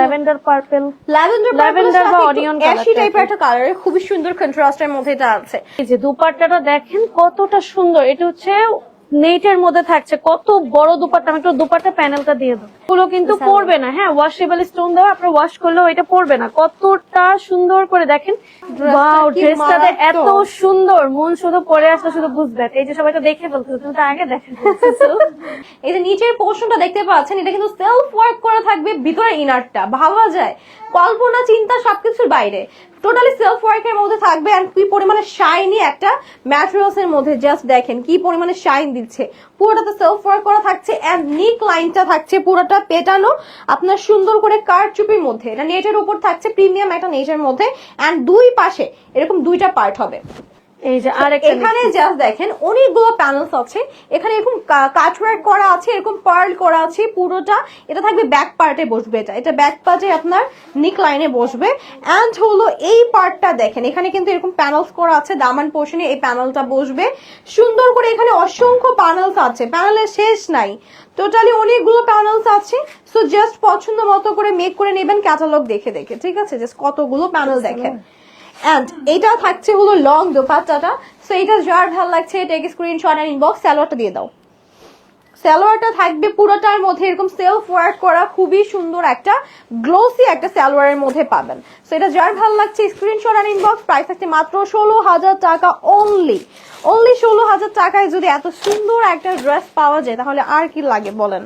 Lavender purple, lavender বা onion ashy টাইপের একটা কালার, খুবই সুন্দর কন্ট্রাস্টের মধ্যে এটা আছে। এই যে দুপাট্টাটা দেখেন কতটা সুন্দর, এটা হচ্ছে নেটের মধ্যে থাকছে, কত বড় দুপাট্টা। আমি একটু দুপাট্টা প্যানেলটা দিয়ে দেবো, এগুলো কিন্তু পড়বে না। হ্যাঁ, ওয়াশেবল স্টোন দেওয়া, আপনার ওয়াশ করলেও এটা পড়বে না। কতটা সুন্দর করে দেখেন, ওয়াও, ড্রেসটাতে এত সুন্দর, মন শুধু পরে আসলে শুধু বুঝবে। এই যে সবাই তো দেখে ফেলছে, তুমি তো আগে দেখে ফেলছো। এই যে নিচের পোর্শনটা দেখতে পাচ্ছেন, এটা কিন্তু সেলফ ওয়ার্ক করা থাকবে, ভিতরে ইনারটা ভাবা যায় কল্পনা চিন্তা সবকিছুর বাইরে, টোটালি সেলফ ওয়ার্কের মধ্যে থাকবে। আর কি পরিমাণে শাইনি একটা ম্যাটেরিয়ালস এর মধ্যে, জাস্ট দেখেন কি পরিমাণে শাইন দিচ্ছে। পুরোটাতে সেলফ ওয়ার্ক করা থাকছে, এন্ড নিক লাইনটা থাকছে পুরোটা পেটানো আপনার সুন্দর করে কারচুপির মধ্যে। এটা নেটের উপর থাকছে, প্রিমিয়াম একটা নেটের মধ্যে, এন্ড দুই পাশে এরকম দুইটা পার্ট হবে। এই যে আরেকটা এখানে জাস্ট দেখেন অনেকগুলো প্যানেলস আছে, এখানে এরকম কাটওয়ার্ক করা আছে, এরকম পার্ল করা আছে পুরোটা। এটা থাকবে ব্যাক পার্টে বসবে, এটা ব্যাক পার্টে আপনার নিক লাইনে বসবে। এন্ড হলো এই পার্টটা দেখেন, এখানে কিন্তু এরকম প্যানেলস করা আছে, দামান পোর্শনে এই প্যানেলটা বসবে সুন্দর করে। এখানে অসংখ্য প্যানেলস আছে, প্যানেলের শেষ নাই, টোটালি অনেকগুলো প্যানেলস আছে। সো জাস্ট পছন্দ মতো করে মেক করে নেবেন ক্যাটালগ দেখে দেখে, ঠিক আছে? জাস্ট কতগুলো প্যানেল দেখেন। এন্ড এটা থাকছে হলো লং দোপাট্টাটা। সো এটা যার ভালো লাগছে টেক স্ক্রিনশট আর ইনবক্স। সালোয়ারটা দিয়ে দাও। সালোয়ারটা থাকবে পুরোটার মধ্যে এরকম সেলফ ওয়ার্ক করা, খুবই সুন্দর একটা গ্লোসি একটা সালোয়ারের মধ্যে পাবেন। সো এটা যার ভালো লাগছে স্ক্রিনশট আর ইনবক্স। প্রাইস থাকছে মাত্র 16,000 টাকা অনলি 16,000 টাকায় যদি এত সুন্দর একটা ড্রেস পাওয়া যায় তাহলে আর কি লাগে বলেন।